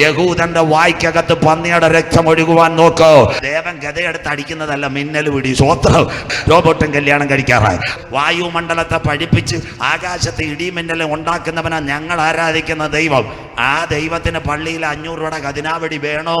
യഹൂദന്റെ വായ്ക്കകത്ത് പന്നിയുടെ രക്തം ഒഴുകുവാൻ നോക്കോ. ദേവൻ ഗതയെടുത്ത് അടിക്കുന്നതല്ല, മിന്നൽ പിടി. സ്വോത്രം. റോബോട്ടും കല്യാണം കഴിക്കാറായി. വായുമണ്ഡലത്തെ പഠിപ്പിച്ച് ആകാശത്ത് ഇടിമിന്നലും ഉണ്ടാക്കുന്നവനാ ഞങ്ങൾ ആരാധിക്കുന്ന ദൈവം. ആ ദൈവത്തിന് പള്ളിയിൽ 500 രൂപയുടെ ഖജനാവടി വേണോ?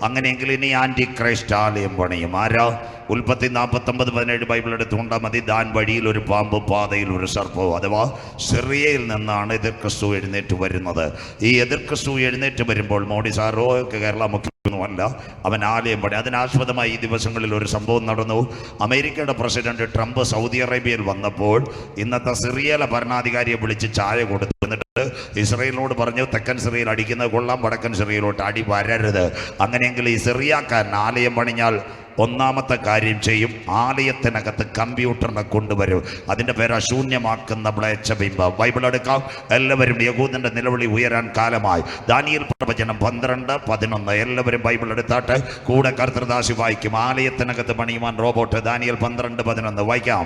അങ്ങനെയെങ്കിൽ ഇനി ആന്റി ക്രൈസ്റ്റ് ആലയം പണിയും. ആരാ? ഉൽപ്പത്തി 49:17 ബൈബിൾ എടുത്തുകൊണ്ടാൽ മതി. ദാൻ വഴിയിൽ ഒരു പാമ്പ്, പാതയിൽ ഒരു സർപ്പവും. അഥവാ സിറിയയിൽ നിന്നാണ് എതിർ ക്രിസ്തു എഴുന്നേറ്റ് വരുന്നത്. ഈ എതിർ ക്രിസ്തു എഴുന്നേറ്റ് വരുമ്പോൾ മോഡി സാറോ കേരള മുഖ്യമന്ത്രിയൊന്നുമല്ല, അവൻ ആലയം പണി. അതിനാസ്പദമായി ഈ ദിവസങ്ങളിൽ ഒരു സംഭവം നടന്നു. അമേരിക്കയുടെ പ്രസിഡന്റ് ട്രംപ് സൗദി അറേബ്യയിൽ വന്നപ്പോൾ ഇന്നത്തെ സിറിയയിലെ ഭരണാധികാരിയെ വിളിച്ച് ചായ കൊടുത്തു. എന്നിട്ട് ഇസ്രയേലിനോട് പറഞ്ഞു, തെക്കൻ സിറിയയിൽ അടിക്കുന്നത് കൊള്ളാം, വടക്കൻ സിറിയയിലോട്ട് അടി വരരുത്. അങ്ങനെയെങ്കിൽ ഈ സിറിയക്കാരൻ ആലയം പണിഞ്ഞാൽ ഒന്നാമത്തെ കാര്യം ചെയ്യും, ആലയത്തിനകത്ത് കമ്പ്യൂട്ടറിനെ കൊണ്ടുവരും. അതിൻ്റെ പേര് ശൂന്യമാക്കുന്ന മ്ലേച്ഛബിംബം. ബൈബിൾ എടുക്കാം എല്ലാവരും. യഹൂദന്റെ നിലവിളി ഉയരാൻ കാലമായി. ദാനിയേൽ പ്രവചനം 12:11. എല്ലാവരും ബൈബിൾ എടുത്താട്ട് കൂടെ കർത്തൃദാസി വായിക്കും. ആലയത്തിനകത്ത് പണിയുവാൻ റോബോട്ട്. ദാനിയേൽ 12:11 വായിക്കാം.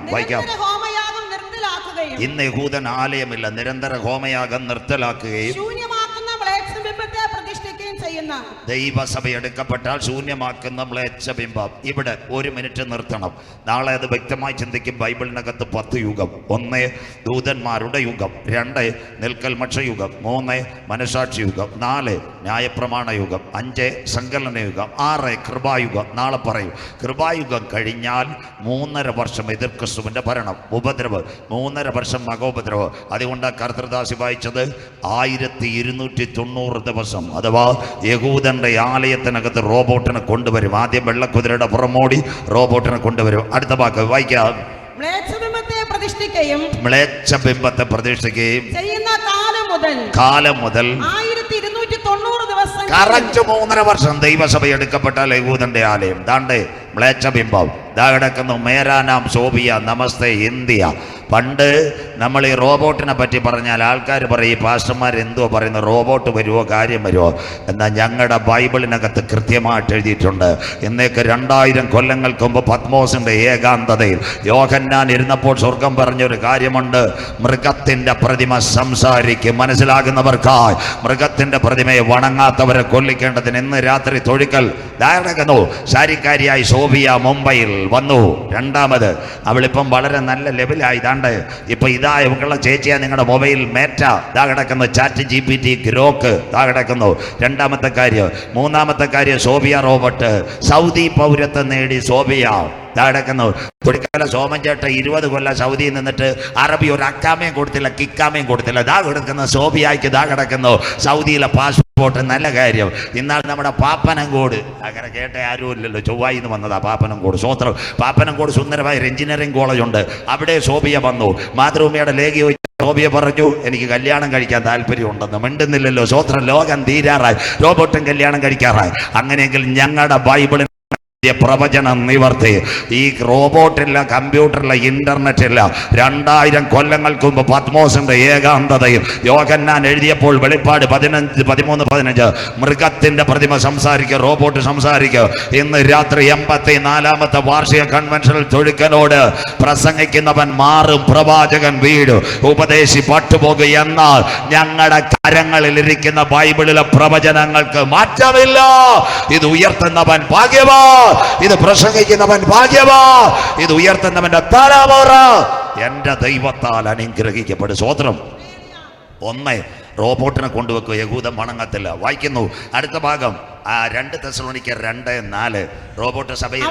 ഇന്ന് യഹൂദൻ ആലയമില്ല, നിരന്തര ഹോമയാഗം നിർത്തലാക്കുകയും ദൈവസഭ എടുക്കപ്പെട്ടാൽ ശൂന്യമാക്കുന്ന മ്ലേച്ഛബിംബം. ഇവിടെ 1 മിനിറ്റ് നിർത്തണം. നാളെ അത് വ്യക്തമായി ചിന്തിക്കും. ബൈബിളിനകത്ത് 10 യുഗം. 1 ദൂതന്മാരുടെ യുഗം, 2 നിൽക്കൽമക്ഷ യുഗം, 3 മനസാക്ഷി യുഗം, 4 ന്യായപ്രമാണ യുഗം, 5 സങ്കലന യുഗം, 6 കൃപായുഗം. നാളെ പറയും. കൃപായുഗം കഴിഞ്ഞാൽ 3.5 വർഷം എതിർ ക്രിസ്തുവിന്റെ ഭരണം, ഉപദ്രവ്. 3.5 വർഷം മഹോപദ്രവ്. അതുകൊണ്ട് കർത്തൃദാസി വായിച്ചത് 1290 ദിവസം. അഥവാ യഹൂദന്റെ ആലയത്തിനകത്ത് റോബോട്ടിനെ കൊണ്ടുവരും. ആദ്യം വെള്ളക്കുതിരയുടെ പുറമോടി റോബോട്ടിനെ കൊണ്ടുവരും. അടുത്ത വാക്ക് വായിക്കാം. മ്ലേച്ഛബിംബത്തെ പ്രതിഷ്ഠിക്കുകയും ചെയ്യുന്ന കാലം മുതൽ 1290 ദിവസം, കറക്റ്റ് 3.5 വർഷം ദൈവസഭ എടുക്കപ്പെട്ടാൽ യഹൂദന്റെ ആലയം. ദാണ്ടേ മ്ലേച്ഛബിംബം. ദാ കിടക്കുന്നു. മേരാനാം സോബിയ, നമസ്തേ ഇന്ത്യ. പണ്ട് നമ്മൾ ഈ റോബോട്ടിനെ പറ്റി പറഞ്ഞാൽ ആൾക്കാർ പറയും, ഈ പാസ്റ്റർമാർ എന്തോ പറയുന്നത്, റോബോട്ട് വരുമോ, കാര്യം വരുമോ? എന്നാൽ ഞങ്ങളുടെ ബൈബിളിനകത്ത് കൃത്യമായിട്ട് എഴുതിയിട്ടുണ്ട്. ഇന്നേക്ക് 2000 കൊല്ലങ്ങൾക്ക് മുമ്പ് പത്മോസിന്റെ ഏകാന്തതയിൽ യോഹന്നാൻ ഇരുന്നപ്പോൾ സ്വർഗം പറഞ്ഞൊരു കാര്യമുണ്ട്. മൃഗത്തിന്റെ പ്രതിമ സംസാരിക്കും. മനസ്സിലാകുന്നവർക്കായി. മൃഗത്തിന്റെ പ്രതിമയെ വണങ്ങാത്തവരെ കൊല്ലിക്കേണ്ടതിന് ഇന്ന് രാത്രി തൊഴിക്കൽ ധാരണക്കുന്നു. ശാരിക്കാരിയായി സോഫിയ മുംബൈയിൽ വന്നു. രണ്ടാമത് അവളിപ്പം വളരെ നല്ല ലെവലായി. ഇപ്പൊ ഇതാ ഇവക്കുള്ള ചേച്ചിയാ നിങ്ങളുടെ മൊബൈൽ മേറ്റ. ഇതാ കിടക്കുന്നു. ചാറ്റ് GPT ഗ്രോക്ക് ഇതാ കിടക്കുന്നു. രണ്ടാമത്തെ കാര്യം. മൂന്നാമത്തെ കാര്യം സോഫിയ റോബോട്ട്. സൗദി പൗരത്വം നേടി സോഫിയ ഇതാ കിടക്കുന്നു. കുടിക്കാല സോമൻ ചേട്ട 20 കൊല്ലം സൗദിയിൽ നിന്നിട്ട് അറബി ഒരു അക്കാമയും കൊടുത്തില്ല, കിക്കാമയും കൊടുത്തില്ല. ഇതാ കിടക്കുന്നു. സോഫിയായിക്ക് ഇതാ കിടക്കുന്നു. സൗദിയിലെ പാസ്പോർട്ട്. നല്ല കാര്യം. ഇന്നാൾ നമ്മുടെ പാപ്പനംകോട്, അങ്ങനെ കേട്ട ആരും ഇല്ലല്ലോ, ചൊവ്വായിന്ന് വന്നതാ പാപ്പനംകോട്. സ്വോത്രം. പാപ്പനംകോട് സുന്ദരമായ ഒരു എഞ്ചിനീയറിംഗ് കോളേജ് ഉണ്ട്. അവിടെ സോഫിയ വന്നു. മാതൃഭൂമിയുടെ ലേഖ സോഫിയ പറഞ്ഞു, എനിക്ക് കല്യാണം കഴിക്കാൻ താല്പര്യമുണ്ടെന്ന്. മിണ്ടുന്നില്ലല്ലോ. സ്വോത്രം. ലോകം തീരാറായി. റോബോട്ടും കല്യാണം കഴിക്കാറായി. അങ്ങനെയെങ്കിൽ ഞങ്ങളുടെ ബൈബിളിൽ പ്രവചനം നിവർത്തി. ഈ റോബോട്ടില്ല, കമ്പ്യൂട്ടറില്ല, ഇന്റർനെറ്റില്ല. 2000 കൊല്ലങ്ങൾക്ക് മുമ്പ് പത്മോസിന്റെ ഏകാന്തതയിൽ യോഹന്നാൻ എഴുതിയപ്പോൾ വെളിപ്പാട് 13:15 മൃഗത്തിന്റെ പ്രതിമ സംസാരിക്കുക, റോബോട്ട് സംസാരിക്കുക. ഇന്ന് രാത്രി 84ാമത്തെ വാർഷിക കൺവെൻഷനിൽ തൊഴുക്കനോട് പ്രസംഗിക്കുന്നവൻ മാറും, പ്രവാചകൻ വീഴും, ഉപദേശി പട്ടുപോകും. എന്നാൽ ഞങ്ങളുടെ കരങ്ങളിൽ ഇരിക്കുന്ന ബൈബിളിലെ പ്രവചനങ്ങൾക്ക് മാറ്റമില്ല. ഇത് ഉയർത്തുന്നവൻ ഭാഗ്യവാൻ, ഇത് പ്രസംഗിക്കുന്നവൻ ഭാഗ്യവാൻ, ഇത് ഉയർത്തുന്നവന്റെ തലമുറ എന്റെ ദൈവത്താൽ അനുഗ്രഹിക്കപ്പെടും. സ്വോത്രം. 1 റോബോട്ടിനെ കൊണ്ടുവെക്കുക. യഹൂദം വണങ്ങത്തില്ല. വായിക്കുന്നു അടുത്ത ഭാഗം. 2 തെസ്സലോനിക്കർ 2:4. റോബോട്ട് സഭയിൽ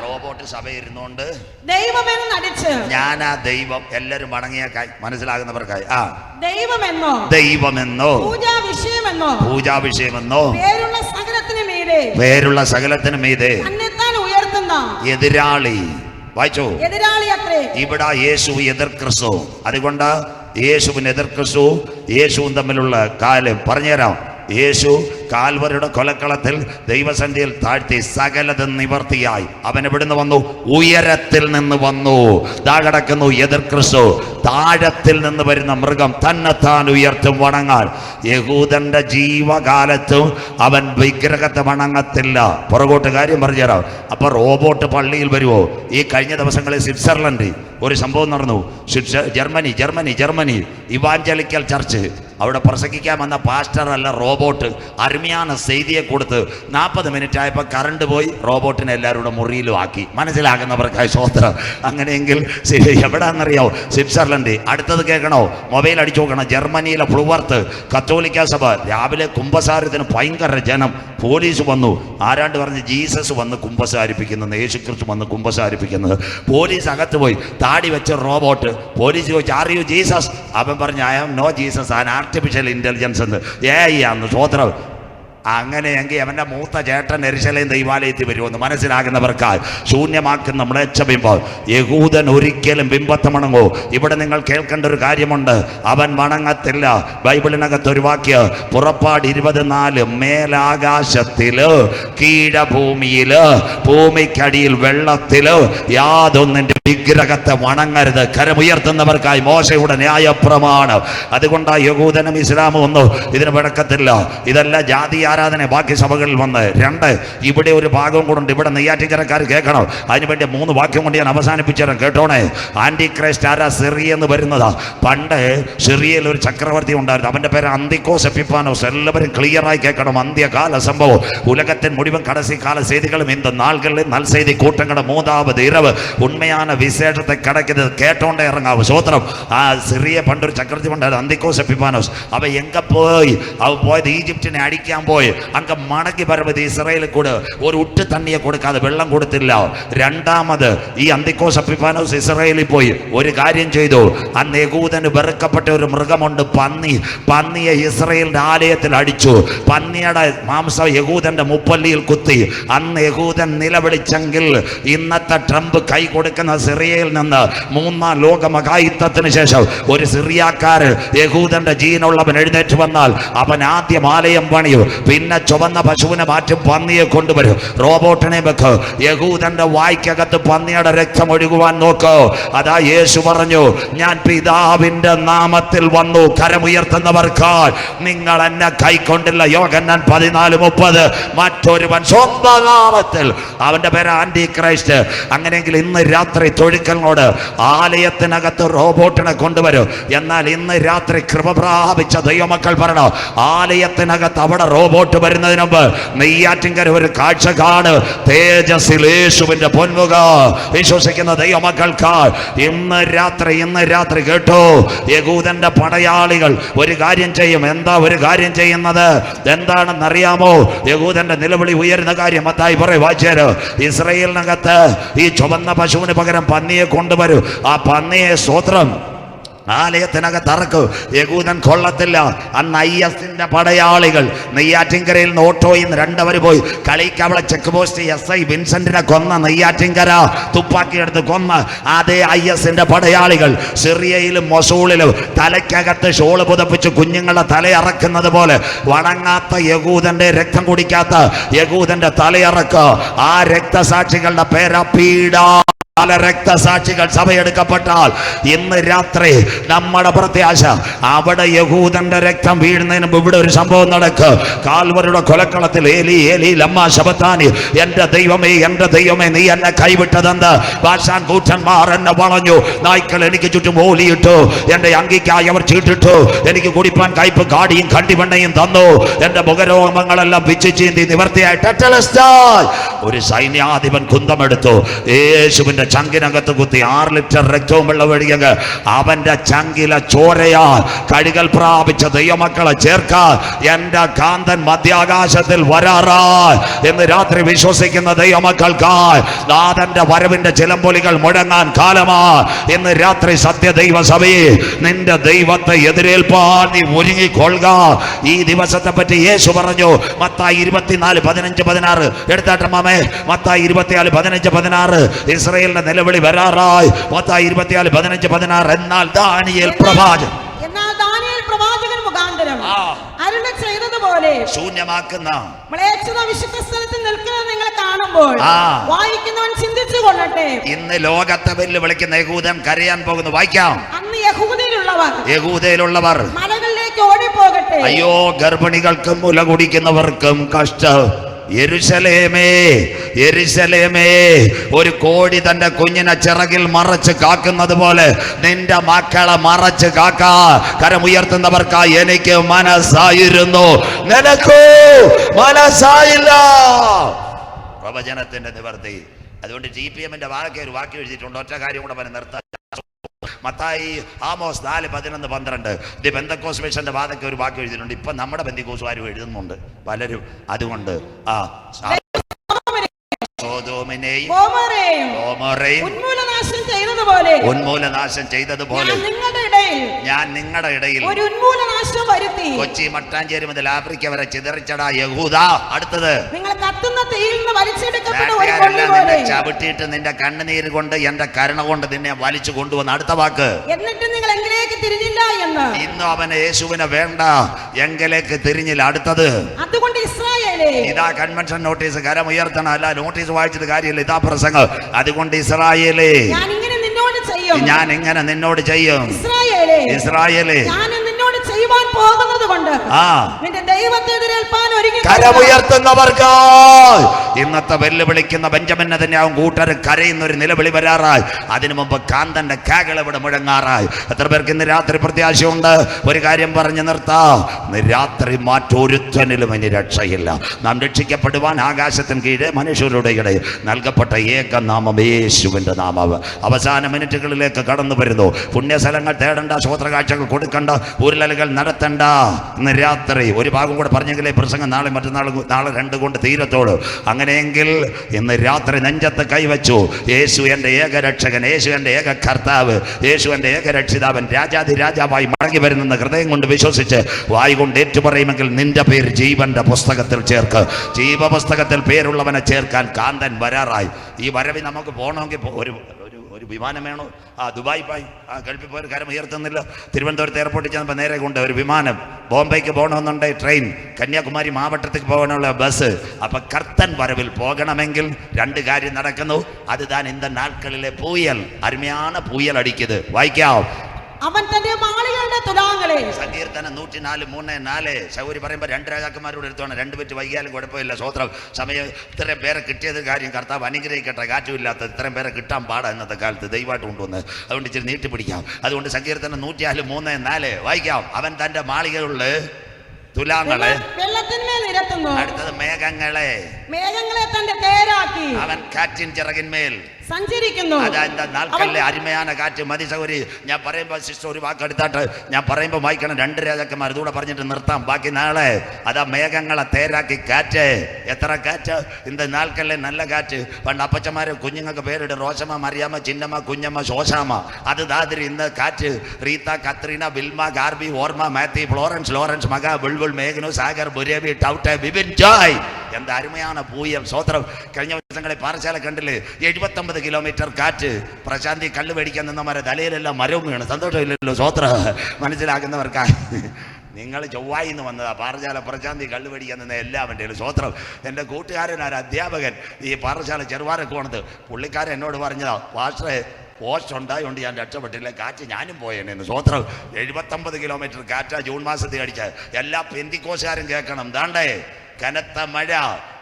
റോബോട്ട് സഭയിൽ ഇരുന്നുകൊണ്ട് ദൈവമെന്ന് നടിച്ച് ഞാനാ ദൈവം. എല്ലാരും വണങ്ങിയേക്കായി. മനസ്സിലാകുന്നവർക്കായി. ദൈവമെന്നോ പൂജാ വിഷയമെന്നോ പേരുള്ള സകലത്തിന് മീതെ എതിരാളി. വായിച്ചോ. ഇവിടെ യേശു എതിർ ക്രിസ്തു. അതുകൊണ്ട് യേശുവിന് എതിർ ക്രിസ്തു യേശുവും തമ്മിലുള്ള കാലം പറഞ്ഞുതരാം. യേശു കാൽവരുടെ കൊലക്കളത്തിൽ ദൈവസന്നിധിയിൽ താഴ്ത്തി സകലതും നിവർത്തിയായി. അവൻ എവിടുന്ന് വന്നു? ഉയരത്തിൽ നിന്ന് വന്നു. ദാ കിടക്കുന്നു എതിർ ക്രിസ്തു. താഴത്തിൽ നിന്ന് വരുന്ന മൃഗം തന്നെത്താൻ ഉയർത്തും വണങ്ങാൻ. യഹൂദന്റെ ജീവകാലത്തും അവൻ വിഗ്രഹത്തെ വണങ്ങത്തില്ല. പുറകോട്ട് കാര്യം പറഞ്ഞുതരാം. അപ്പൊ റോബോട്ട് പള്ളിയിൽ വരുമോ? ഈ കഴിഞ്ഞ ദിവസങ്ങളിൽ സ്വിറ്റ്സർലൻഡ് ഒരു സംഭവം നടന്നു. Germany evangelical church. അവിടെ പ്രസംഗിക്കാൻ വന്ന പാസ്റ്റർ അല്ല, റോബോട്ട് അരുമയാണ് ചെയ്തിയെ കൊടുത്ത് 40 മിനിറ്റ് ആയപ്പോൾ കറണ്ട് പോയി. റോബോട്ടിനെ എല്ലാവരുടെ മുറിയിലും ആക്കി. മനസ്സിലാകുന്നവർക്കായി സ്വോത്രം. അങ്ങനെയെങ്കിൽ എവിടാന്നറിയോ? സ്വിറ്റ്സർലൻഡ്. അടുത്തത് കേൾക്കണോ? മൊബൈൽ അടിച്ചു നോക്കണം. ജർമ്മനിയിലെ ഫ്ലുവർത്ത് കത്തോലിക്ക സഭ രാവിലെ കുമ്പസാരത്തിന് ഭയങ്കര ജനം. പോലീസ് വന്നു. ആരാണ്ട് പറഞ്ഞ് ജീസസ് വന്ന് കുമ്പസാരിപ്പിക്കുന്നത്, യേശുക്രിസ്തു വന്ന് കുമ്പസാരിപ്പിക്കുന്നത്. പോലീസ് അകത്ത് പോയി. താടി വെച്ച റോബോട്ട്. പോലീസ് ചോദിച്ചു, ആർ യു ജീസസ്? അവൻ പറഞ്ഞു, I am no Jesus, an artificial intelligence എന്ന്. ഏന്ന് സ്വോത്രം. അങ്ങനെയെങ്കിൽ അവൻ്റെ മൂത്ത ചേട്ടൻ യെരൂശലേം ദൈവാലയത്തിൽ വരുമെന്ന് മനസ്സിലാകുന്നവർക്കായി ശൂന്യമാക്കുന്ന മ്ലേച്ഛബിംബം. യഹൂദൻ ഒരിക്കലും ബിംബത്തെ വണങ്ങോ? ഇവിടെ നിങ്ങൾ കേൾക്കേണ്ട ഒരു കാര്യമുണ്ട്. അവൻ വണങ്ങത്തില്ല. ബൈബിളിനകത്ത് ഒരു വാക്യം, പുറപ്പാട് 24, മേലാകാശത്തില് കീഴഭൂമിയില് ഭൂമിക്കടിയിൽ വെള്ളത്തില് യാതൊന്നിന്റെ വിഗ്രഹത്തെ വണങ്ങരുത്. കരമുയർത്തുന്നവർക്കായി മോശയുടെ ന്യായപ്രമാണം. അതുകൊണ്ടാണ് യഹൂദനും ഇസ്ലാമും ഒന്നും ഇതിന് വഴക്കത്തില്ല. ഇതല്ല ജാതി ആരാധന ബാക്കി സഭകളിൽ വന്ന്. 2, ഇവിടെ ഒരു ഭാഗം കൂടുണ്ട്. ഇവിടെ നെയ്യാറ്റിൻകരക്കാർ കേൾക്കണം. അതിനുവേണ്ടി 3 വാക്യം കൊണ്ട് ഞാൻ അവസാനിപ്പിച്ചുതരാം. കേട്ടോണേ. ആന്റി ക്രൈസ്റ്റ് ആരാ? സിറിയ എന്ന് വരുന്നതാ. പണ്ട് സിറിയയിൽ ഒരു ചക്രവർത്തി ഉണ്ടായിരുന്നു. അവന്റെ പേര് അന്തിക്കോസ് എപ്പിഫാനോസ്. എല്ലാവരും ക്ലിയറായി കേൾക്കണം. അന്ത്യകാല സംഭവം. ഉലകത്തിൻ മുഴുവൻ കടസി കാല ചെയ്തികളും இந்த நாள்களில் நல் செய்தி கூட்டங்கள 3வது இரவு உண்மையான விசேஷத்தை கிடைக்கிறது. கேட்டோண்டே இறங்காவு சோத்திரம். சிறிய பண்டொரு சக்கரவர்த்தி பண்டாரு அந்திக்கோஸ் எப்பிஃபானோஸ். அவ எங்க போய் அவ போയത് ഈജിപ്തിനെ അടിക്കാൻ പോയി. അങ്ങ് മടങ്ങി വരുന്നത് ഇസ്രായേലിൽ കൂടെ ഒരു ഉറ്റ് തണ്ണിയെ കൊടുക്കാതെ വെള്ളം കൊടുത്തില്ല. 2ാമത് ഈ അന്തിക്കോസ് എപ്പിഫാനോസ് ഇസ്രായേലിൽ പോയി ഒരു കാര്യം ചെയ്തു. അന്ന് യഹൂദന് വെറുക്കപ്പെട്ട ഒരു മൃഗമുണ്ട്, പന്നി. പന്നിയെ ഇസ്രായേലിന്റെ ആലയത്തിൽ അടിച്ചു. പന്നിയുടെ മാംസം യഹൂദന്റെ മുപ്പല്ലിയിൽ കുത്തി. അന്ന് യഹൂദൻ നിലവിളിച്ചെങ്കിൽ ഇന്നത്തെ ട്രംപ് കൈ കൊടുക്കുന്ന സിറിയയിൽ നിന്ന് 3ാം ലോക മഹായുദ്ധത്തിന് ശേഷം ഒരു സിറിയാക്കാര് യഹൂദന്റെ ജീനുള്ളവൻ എഴുന്നേറ്റ് വന്നാൽ അവൻ ആദ്യം ആലയം പണിയും. പിന്നെ ചുവന്ന പശുവിനെ മാറ്റും, പന്നിയെ കൊണ്ടുവരും. റോബോട്ടിനെ വെക്ക്. യഹൂദന്റെ വായ്ക്കകത്ത് പന്നിയുടെ രക്തം ഒഴുകുവാൻ നോക്കോ. അതാ യേശു പറഞ്ഞു, ഞാൻ പിതാവിന്റെ നാമത്തിൽ വന്നു. കരമുയർത്തുന്നവർക്കാൽ നിങ്ങൾ എന്നെ കൈക്കൊണ്ടില്ല. യോഹന്നാൻ 14:30. മറ്റൊരുവൻ സ്വന്തം നാമത്തിൽ, അവന്റെ പേര് ആന്റി ക്രൈസ്റ്റ്. അങ്ങനെയെങ്കിൽ ഇന്ന് രാത്രി തൊഴുക്കലിനോട് ആലയത്തിനകത്ത് റോബോട്ടിനെ കൊണ്ടുവരും. എന്നാൽ ഇന്ന് രാത്രി കൃപ പ്രാപിച്ച ദൈവമക്കൾ പറയണം, ആലയത്തിനകത്ത് അവിടെ റോബോട്ട് വരുന്നതിന് മുമ്പ് നെയ്യാറ്റിൻകര ഒരു കാഴ്ച കാണ്. തേജസ്സിൽ യേശുവിന്റെ പൊന്മുഖ വിശ്വസിക്കുന്ന ദൈവമക്കൾക്ക് ഇന്ന് രാത്രി കേട്ടോ. യഹൂദന്റെ പടയാളികൾ ഒരു കാര്യം ചെയ്യും. എന്താ ഒരു കാര്യം ചെയ്യുന്നത്? എന്താണെന്നറിയാമോ? യഹൂദന്റെ നിലവിളി ഉയരുന്ന കാര്യം മത്തായി പറയും, വായിച്ചേര്. ഇസ്രായേലിനകത്ത് ഈ ചുവന്ന പശുവിന് പകരം പന്നിയെ കൊണ്ടുവരും. ആ പന്നിയെ സ്തോത്രം ആലയത്തിനകത്ത് ഇറക്കും. യഹൂദൻ കൊള്ളത്തില്ല. അന്ന് IS-ന്റെ പടയാളികൾ നെയ്യാറ്റിൻകരയിൽ നിന്ന് ഓട്ടോയിൽ നിന്ന് 2 അവർ പോയി കളിക്കവളെ ചെക്ക് പോസ്റ്റ് SI വിൻസെന്റിനെ കൊന്ന നെയ്യാറ്റിൻകര തുപ്പാക്കിയെടുത്ത് കൊന്ന അതേ IS-ന്റെ പടയാളികൾ സിറിയയിലും മൊസൂളിലും തലയ്ക്കകത്ത് ഷോള് പുതപ്പിച്ച് കുഞ്ഞുങ്ങളെ തലയിറക്കുന്നത് പോലെ വണങ്ങാത്ത യഹൂദന്റെ രക്തം കുടിക്കാത്ത യഹൂദന്റെ തലയിറക്കുക. ആ രക്തസാക്ഷികളുടെ പേരാ പീഡ. പല രക്തസാക്ഷികൾ സഭയെടുക്കപ്പെട്ടാൽ ഇന്ന് രാത്രി നമ്മുടെ പ്രത്യാശ അവിടെ യഹൂദന്റെ രക്തം വീഴുന്നതിന് മുമ്പ് ഇവിടെ ഒരു സംഭവം നടക്കുക. കാൽവരുടെ കൊലക്കളത്തിൽ ഏലി ഏലി ലമ്മാ ശബത്താനി, എന്റെ ദൈവമേ നീ എന്നെ കൈവിട്ടതെന്ത്? ബാശാൻ കൂറ്റന്മാർ എന്നെ വളഞ്ഞു, നായ്ക്കൾ എനിക്ക് ചുറ്റും ഓലിയിട്ടു, എന്റെ അങ്കിക്കായി അവർ ചീട്ടിട്ടു, എനിക്ക് കുടിപ്പാൻ കയ്പ് കാടിയും കണ്ടിവെണ്ണയും തന്നു, എന്റെ മുഖരോമങ്ങളെല്ലാം പിച്ചു ചീന്തി നിവർത്തിയായി ഒരു സൈന്യാധിപൻ കുന്തമെടുത്തു, യേശുവിന്റെ ചങ്കിനകത്ത് കുത്തി 6 ലിറ്റർ രക്തവും വെള്ളം ഒഴുകിയത് അവന്റെ ചങ്കിലെ ചോരയാൽ കഴുകൽ പ്രാപിച്ച ദൈവമക്കളെ ചേർക്കാൻ എന്റെ കാന്തൻ മധ്യാകാശത്തിൽ വരാറാ എന്ന് രാത്രി വിശ്വസിക്കുന്ന ദൈവമക്കൾക്കായി നാഥന്റെ വരവിന്റെ ചിലമ്പൊലികൾ മുഴങ്ങാൻ കാലമാ. ഇന്ന് രാത്രി സത്യദൈവ സഭയെ നിന്റെ ദൈവത്തെ എതിരേൽപ്പാൻ നീ ഒരുങ്ങിക്കൊള്ളുക. ഈ ദിവസത്തെ പറ്റി യേശു പറഞ്ഞു മത്തായി 24:15-16 എടുത്താട്ടമ്മേ. മത്തായി 24:15-16 ഇസ്രായേലിന്റെ നിലവിളി വരാറായി. മത്തായി 24:15-16 എന്നാൽ ദാനിയേൽ പ്രവാചകൻ ദൈവവചനം അരുളി ചെയ്തതുപോലെ ശൂന്യമാക്കുന്ന മ്ലേച്ഛത വിശുദ്ധ സ്ഥലത്ത് നിൽക്കുന്നത് നിങ്ങൾ കാണുമ്പോൾ വായിക്കുന്നവൻ ചിന്തിച്ചു കൊള്ളട്ടെ. ഇന്ന് ലോകത്തെ വെല്ലുവിളിക്കുന്ന യഹൂദൻ കരയാൻ പോകുന്നു. വായിക്കാം. അന്ന് യഹൂദയിലുള്ളവർ മലകളിലേക്ക് ഓടിപ്പോകട്ടെ. അയ്യോ, ഗർഭിണികൾക്കും മുല കുടിക്കുന്നവർക്കും കഷ്ടം. യെരുശലേമേ, യെരുശലേമേ, ഒരു കോഴി തന്റെ കുഞ്ഞിനെ ചിറകിൽ മറച്ച് കാക്കുന്നത് പോലെ നിന്റെ മക്കളെ മറച്ച് കാക്കാ കരമുയർത്തുന്നവർക്കാ എനിക്ക് മനസ്സായിരുന്നു, നിനക്കോ മനസ്സായില്ല. പ്രവചനത്തിന്റെ നിവർത്തി. അതുകൊണ്ട് GPM-ന്റെ വാക്ക് ഒരു വാക്യം എഴുതിയിട്ടുണ്ട്. ഒറ്റ കാര്യം കൂടെ പറഞ്ഞ് നിർത്താം. മത്തായി, ആമോസ് 4:11-12. ഇത് പെന്തക്കോസ് മിഷന്റെ വാദಕ್ಕೆ ഒരു വാക്യം എഴുതിയിട്ടുണ്ട്. ഇപ്പൊ നമ്മുടെ പെന്തക്കോസുകാരും എഴുതുന്നുണ്ട് പലരും. അതുകൊണ്ട് സോദോമിനെയും ഗൊമോറയെയും ഉന്മൂലനാശം ചെയ്തതുപോലെ ഞാൻ നിങ്ങളുടെ ഇടയിൽ ഒരു ഉന്മൂലനാശം വരുത്തി. കൊച്ചി മട്ടാഞ്ചേരി മുതൽ ആഫ്രിക്ക വരെ ചിതറിച്ചടാ യഹൂദ. അടുത്തത്, നിങ്ങൾ കത്തുന്ന തീയിൽ നിന്ന് വലിച്ചെടുക്കപ്പെട്ട ഒരു നിന്നെ ചവിട്ടിയിട്ട് നിന്റെ കണ്ണുനീര് കൊണ്ട് എന്റെ കരുണ കൊണ്ട് നിന്നെ വലിച്ചു കൊണ്ടുവന്ന. അടുത്ത വാക്ക്, എന്നിട്ട് നിങ്ങൾ എങ്കിലേക്ക് തിരിഞ്ഞില്ല എന്ന്. ഇന്നും അവന് യേശുവിനെ വേണ്ട, എങ്കിലേക്ക് തിരിഞ്ഞില്ല. അടുത്തത്, അതുകൊണ്ട് ഇസ്രായേലേ, ഇതാ കൺവെൻഷൻ നോട്ടീസ്. കരമുയർത്തണം. അല്ല നോട്ടീസ് വായിച്ചത് കാര്യമില്ല, ഇതാ പ്രസംഗം. അതുകൊണ്ട് ഇസ്രായേലേ, ഞാൻ ഇങ്ങനെ നിന്നോട് ചെയ്യും. ഇസ്രായേലേ, ഞാൻ നിന്നോട് ചെയ്യുവാൻ പോകുന്നത് കൊണ്ട് നിന്റെ ദൈവത്തെ എതിരേൽപ്പാൻ ഒരുങ്ങി. കരമുയർത്തുന്നവർക്ക് ഇന്നത്തെ വെല്ലുവിളിക്കുന്ന ബെഞ്ചമിൻ നെതന്യാഹു കൂട്ടർ കരയുന്ന ഒരു നിലവിളി വരാറായി. അതിനു മുമ്പ് കാന്തന്റെ കാകൾ ഇവിടെ മുഴങ്ങാറായി. എത്ര പേർക്ക് ഇന്ന് രാത്രി പ്രത്യാശയുണ്ട്? ഒരു കാര്യം പറഞ്ഞു നിർത്താം, ഇന്ന് രാത്രി മറ്റൊരുത്തനിലും ഇനി രക്ഷയില്ല. നാം രക്ഷിക്കപ്പെടുവാൻ ആകാശത്തിന് കീഴെ മനുഷ്യരുടെ ഇടയിൽ നൽകപ്പെട്ട ഏക നാമം യേശുവിന്റെ നാമം. അവസാന മിനിറ്റുകളിലേക്ക് കടന്നു വരുന്നു. പുണ്യസ്ഥലങ്ങൾ തേടണ്ട, ശ്രോത്രകാഴ്ചകൾ കൊടുക്കണ്ട, ഉരുളലുകൾ നടത്തണ്ട. ഇന്ന് രാത്രി ഒരു ഭാഗം കൂടെ പറഞ്ഞെങ്കിലേ പ്രസംഗം നാളെ നാളെ 2 കൊണ്ട് തീരത്തോളൂ. അങ്ങനെയെങ്കിൽ ഇന്ന് രാത്രി നെഞ്ചത്ത് കൈവച്ചു, യേശു എൻ്റെ ഏക രക്ഷകൻ, യേശു എൻ്റെ ഏക കർത്താവ്, യേശു എൻ്റെ ഏക രക്ഷിതാവൻ രാജാതി രാജാവായി മടങ്ങി വരുന്നെന്ന് ഹൃദയം കൊണ്ട് വിശ്വസിച്ച് വായി കൊണ്ട് ഏറ്റുപറയുമെങ്കിൽ നിന്റെ പേര് ജീവന്റെ പുസ്തകത്തിൽ ചേർക്ക്. ജീവപുസ്തകത്തിൽ പേരുള്ളവനെ ചേർക്കാൻ കാന്തൻ വരാറായി. ഈ വരവി നമുക്ക് പോകണമെങ്കിൽ ഒരു വിമാനം വേണോ? ദുബായ് പോയി ഗൾഫിൽ പോയി കാര്യം ഉയർത്തുന്നില്ല. തിരുവനന്തപുരത്ത് എയർപോർട്ടിൽ ചെന്നപ്പോൾ നേരെ കൊണ്ട് ഒരു വിമാനം. ബോംബെക്ക് പോകണമെന്നുണ്ടെങ്കിൽ ട്രെയിൻ, കന്യാകുമാരി മാവട്ടത്തേക്ക് പോകാനുള്ള ബസ്. അപ്പൊ കർത്തൻ വരവിൽ പോകണമെങ്കിൽ 2 കാര്യം നടക്കുന്നു. അത് താൻ இந்த നാட்களிலே புயல், അരുമയാണ് പുയൽ അടിക്കുന്നത്. വായിക്കാം. അവൻ തന്റെ മാളികളുടെ തുലാങ്ങളെ. സങ്കീർത്തനം 104:3-4. സൗരി പറയുമ്പോ 2 രാജാക്കന്മാരോട് എടുത്തോണം. 2 മിനിറ്റ് വൈകിയാലും കുഴപ്പമില്ല. സ്വോത്രം. സമയം ഇത്രയും പേരെ കിട്ടിയത് കാര്യം കർത്താവ് അനുഗ്രഹിക്കട്ടെ. കാറ്റുമില്ലാത്ത ഇത്രയും പേരെ കിട്ടാൻ പാടാ ഇന്നത്തെ കാലത്ത്, ദൈവമായിട്ട് കൊണ്ടുവന്ന്. അതുകൊണ്ട് ഇച്ചിരി നീട്ടിപ്പിടിക്കാം. അതുകൊണ്ട് സങ്കീർത്തനം 104:3-4 വായിക്കാം. അവൻ തന്റെ മാളികകളില് തുലാങ്ങളെ വെള്ളത്തിന്മേൽ നിരത്തുന്നു. അടുത്തത് മേഘങ്ങളെ തന്റെ തേരാക്കി. അവൻ കാറ്റിൻ ചിറകിന്മേൽ സഞ്ചരിക്കുന്നു. അതാ നാൾക്കല്ലേ അരുമയാണ് കാറ്റ്. മതി സൗരി. ഞാൻ പറയുമ്പോ സിസ്റ്റർ ഒരു വാക്ക് എടുത്താട്ട് ഞാൻ പറയുമ്പോ വായിക്കണം. 2 രാജാക്കന്മാർ ഇതുകൂടെ പറഞ്ഞിട്ട് നിർത്താം. ബാക്കി നാളെ അതാ മേഘങ്ങളെ തേരാക്കി കാറ്റ്. എത്ര കാറ്റ് ഇന്ന് നാൾക്കല്ലേ, നല്ല കാറ്റ്. പണ്ട് അപ്പച്ചമാര് കുഞ്ഞുങ്ങൾക്ക് പേരിടും, റോഷമ്മ, മറിയാമ്മ, ചിന്നമ്മ, കുഞ്ഞമ്മ, ശോശാമ്മ. അത് ദാതിരി ഇന്ന് കാറ്റ്. റീത്ത, കത്രീന, ബിൽമ, ഗാർബി, ഓർമ്മ, മാത്യു, ലോറൻസ്, മക, ബുൾബുൾ, മേഘനു, സാഗർ, ബുരേബി, ടൗട്ടെ, ബിബിൻ, ജോയ്. എന്താ അരുമയാണ് പൂയം. സ്വോത്രം. കഴിഞ്ഞ ദിവസങ്ങളെ പാറശാല കണ്ടില്ലേ? 79 കിലോമീറ്റർ കാറ്റ്. പ്രശാന്തി കല്ല് മേടിക്കാൻ നിന്നമാരെ തലയിലെല്ലാം മരവും വീണ്. സന്തോഷമില്ലല്ലോ. സ്വോത്ര മനസ്സിലാക്കുന്നവർക്കായി നിങ്ങൾ ചൊവ്വായിന്ന് വന്നതാ. പാറശാല പ്രശാന്തി കല്ല് മേടിക്കാൻ നിന്ന എല്ലാവരുടെയും സ്വോത്രം. എൻ്റെ കൂട്ടുകാരനാണ് അധ്യാപകൻ ഈ പാറശാല ചെറുവാരക്കോണത്ത്. പുള്ളിക്കാരൻ എന്നോട് പറഞ്ഞതാ, പാസ്റ്ററെ പോസ്റ്റ് ഉണ്ടായതുകൊണ്ട് ഞാൻ രക്ഷപ്പെട്ടില്ല, കാറ്റ് ഞാനും പോയേനെന്ന്. സ്വോത്രം. 79 കിലോമീറ്റർ കാറ്റാ ജൂൺ മാസത്തിൽ അടിച്ച. എല്ലാ പെന്തിക്കോസുകാരും കേൾക്കണം. ദാണ്ടേ കനത്ത മഴ,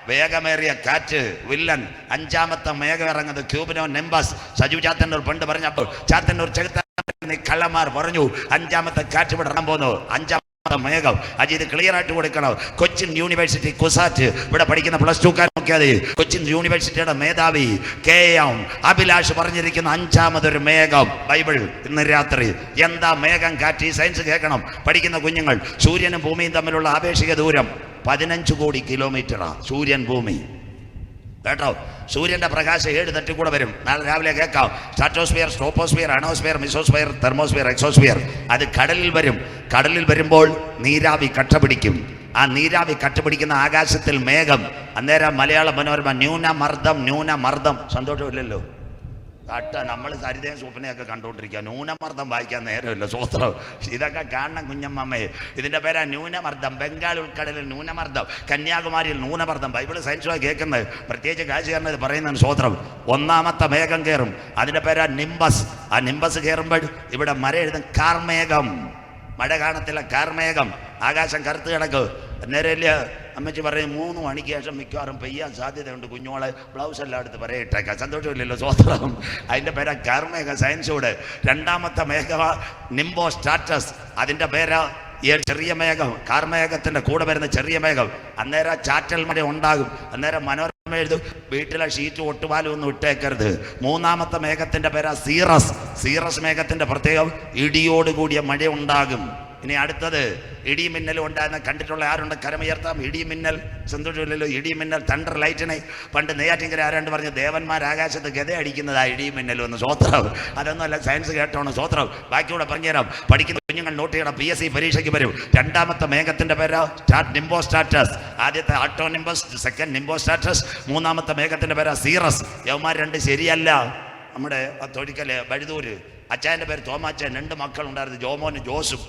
വേഗമേറിയ കാറ്റ്, വില്ലൻ. 5ാമത്തെ മേഘം ഇറങ്ങുന്നത് ക്യൂബിനോ നെമ്പസ്. സജു ചാത്തന്നൂർ പണ്ട് പറഞ്ഞപ്പോൾ ചാത്തന്നൂർ ചെകുത്താൻ കള്ളന്മാർ പറഞ്ഞു 5ാമത്തെ കാറ്റ് ഇവിടെ ഇറങ്ങാൻ പോകുന്നു. 5ാമത്തെ മേഘം. അജി ഇത് ക്ലിയർ ആയിട്ട് കൊടുക്കണം. കൊച്ചിൻ യൂണിവേഴ്സിറ്റി കുസാറ്റ് ഇവിടെ പഠിക്കുന്ന +2 നോക്കിയാൽ കൊച്ചിൻ യൂണിവേഴ്സിറ്റിയുടെ മേധാവി KM അഭിലാഷ് പറഞ്ഞിരിക്കുന്ന 5ാമതൊരു മേഘം. ബൈബിൾ ഇന്ന് രാത്രി എന്താ മേഘം, കാറ്റ്. സയൻസ് കേൾക്കണം പഠിക്കുന്ന കുഞ്ഞുങ്ങൾ. സൂര്യനും ഭൂമിയും തമ്മിലുള്ള ആപേക്ഷിക ദൂരം 15 കോടി കിലോമീറ്ററാ. സൂര്യൻ ഭൂമി കേട്ടോ. സൂര്യന്റെ പ്രകാശം 7 തട്ടിൽ കൂടെ വരും. നാളെ രാവിലെ കേൾക്കാം. Stratosphere, troposphere, ionosphere, mesosphere, thermosphere, exosphere. അത് കടലിൽ വരും. കടലിൽ വരുമ്പോൾ നീരാവി കട്ടപിടിക്കും. ആ നീരാവി കട്ടുപിടിക്കുന്ന ആകാശത്തിൽ മേഘം. അന്നേരം മലയാള മനോരമ ന്യൂനമർദ്ദം. സന്തോഷമില്ലല്ലോ. നമ്മൾ സരിതയും സ്വപ്നയൊക്കെ കണ്ടുകൊണ്ടിരിക്കുക. ന്യൂനമർദ്ദം വായിക്കാൻ നേരമില്ല. സ്വോത്രം. ഇതൊക്കെ കാണണം കുഞ്ഞമ്മമ്മയെ. ഇതിന്റെ പേരാ ന്യൂനമർദ്ദം. ബംഗാൾ ഉൾക്കടലിൽ ന്യൂനമർദ്ദം, കന്യാകുമാരിയിൽ ന്യൂനമർദ്ദം. ബൈബിള് സയൻസുമായി കേൾക്കുന്നത്. പ്രത്യേകിച്ച് കാശുകാരൻ ഇത് പറയുന്നതാണ്. സ്വോത്രം. ഒന്നാമത്തെ മേഘം കയറും, അതിന്റെ പേരാ നിംബസ്. ആ നിംബസ് കയറുമ്പോൾ ഇവിടെ മഴ എഴുതും കാർമേഘം. മഴ കാണത്തില്ല, കാർമേഘം. ആകാശം കറുത്ത് കിടക്കും. നേരല്ലേ അമ്മച്ചി പറയും 3 മണിക്ക് ശേഷം മിക്കവാറും പെയ്യാൻ സാധ്യതയുണ്ട്. കുഞ്ഞോളെ ബ്ലൗസ് എല്ലാം എടുത്ത് പറയിട്ടേക്കാം. സന്തോഷമില്ലല്ലോ. സ്വോത്രം. അതിൻ്റെ പേരാ കാർമേഘ. സയൻസോട് രണ്ടാമത്തെ മേഘ നിംബോ സ്റ്റാറ്റസ്. അതിൻ്റെ പേരാ ചെറിയ മേഘം. കാർമേഘത്തിൻ്റെ കൂടെ വരുന്ന ചെറിയ മേഘം. അന്നേരം ചാറ്റൽ മഴ ഉണ്ടാകും. അന്നേരം മനോരമ എഴുതും, വീട്ടിലെ ഷീറ്റ് ഒട്ടുപാലും ഒന്നും ഇട്ടേക്കരുത്. മൂന്നാമത്തെ മേഘത്തിൻ്റെ പേരാ സീറസ്. സീറസ് മേഘത്തിൻ്റെ പ്രത്യേകം ഇടിയോടുകൂടിയ മഴ ഉണ്ടാകും. ഇനി അടുത്തത് ഇടിമിന്നലും ഉണ്ടായിരുന്ന കണ്ടിട്ടുള്ള ആരുണ്ട്? കരമുയർത്താം. ഇടിമിന്നൽ. സന്തോഷമില്ലല്ലോ. ഇടിമിന്നൽ, തണ്ടർ ലൈറ്റിനെ. പണ്ട് നെയ്യാറ്റിൻകര ആരാണ്ട് പറഞ്ഞു, ദേവന്മാർ ആകാശത്ത് ഗത അടിക്കുന്നതാ ഇടിമിന്നലും എന്ന്. സ്വോത്രം. അതൊന്നുമല്ല, സയൻസ് കേട്ടോണം. സ്വോത്രം. ബാക്കിയൂടെ പറഞ്ഞുതരാം. പഠിക്കുന്ന കുഞ്ഞുങ്ങൾ നോട്ട് ചെയ്യണം. PSC പരീക്ഷയ്ക്ക് വരും. രണ്ടാമത്തെ മേഘത്തിന്റെ പേരാ നിംബോ സ്റ്റാറ്റസ്. ആദ്യത്തെ ആൾട്ടോ നിംബസ്, സെക്കൻഡ് നിംബോ സ്റ്റാറ്റസ്. മൂന്നാമത്തെ മേഘത്തിന്റെ പേരാ സീറസ്. യവന്മാർ രണ്ട് ശരിയല്ല. നമ്മുടെ തൊഴിക്കല് വഴുതൂര് അച്ചായൻ്റെ പേര് തോമാച്ചാൻ. 2 മക്കളുണ്ടായിരുന്നു, ജോമോനും ജോസും.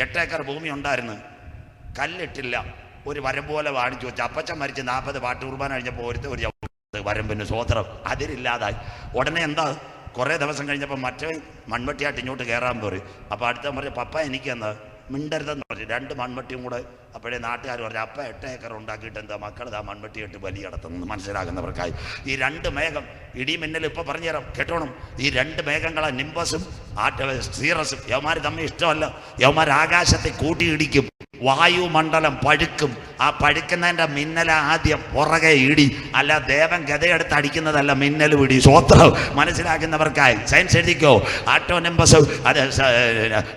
8 ഏക്കർ ഭൂമി ഉണ്ടായിരുന്നു. കല്ലിട്ടില്ല. ഒരു വരമ്പ് പോലെ വാണിച്ചു വെച്ചു. അപ്പച്ചൻ മരിച്ച് 40 പാട്ട് കുർബാന കഴിഞ്ഞപ്പോൾ ഒരു വരമ്പിന്. സ്വോത്രം. അതിലില്ലാതായി. ഉടനെ എന്താ, കുറേ ദിവസം കഴിഞ്ഞപ്പോൾ മറ്റേ മൺവെട്ടിയായിട്ട് ഇങ്ങോട്ട് കയറാൻ പോയി. അപ്പോൾ അടുത്ത പറഞ്ഞു, പപ്പ എനിക്കെന്താ മിണ്ടരുതെന്ന് പറഞ്ഞു. 2 മൺവെട്ടിയും കൂടെ. അപ്പോഴേ നാട്ടുകാർ പറഞ്ഞു, അപ്പ 8 ഏക്കർ ഉണ്ടാക്കിയിട്ട് എന്താ മക്കൾ ആ മൺവെട്ടിയിട്ട് ബലി നടത്തുന്നത്. മനസ്സിലാകുന്നവർക്കായി ഈ 2 മേഘം, ഇടിമിന്നൽ ഇപ്പം പറഞ്ഞുതരാം, കേട്ടോണം. ഈ 2 മേഘങ്ങളാണ് നിംബസും സീറസും. യവന്മാർ തമ്മിൽ ഇഷ്ടമല്ല. യവന്മാർ ആകാശത്തെ കൂട്ടിയിടിക്കും. വായുമണ്ഡലം പഴുക്കും. ആ പഴുക്കുന്നതിൻ്റെ മിന്നല ആദ്യം, പുറകെ ഇടി. അല്ല ദേവൻ ഗതയെടുത്ത് അടിക്കുന്നതല്ല മിന്നൽ പിടി. സ്വോത്രം. മനസ്സിലാക്കുന്നവർക്കായി സയൻസ് എഴുതിക്കോ. ആട്ടോ നിംബസ്, അത്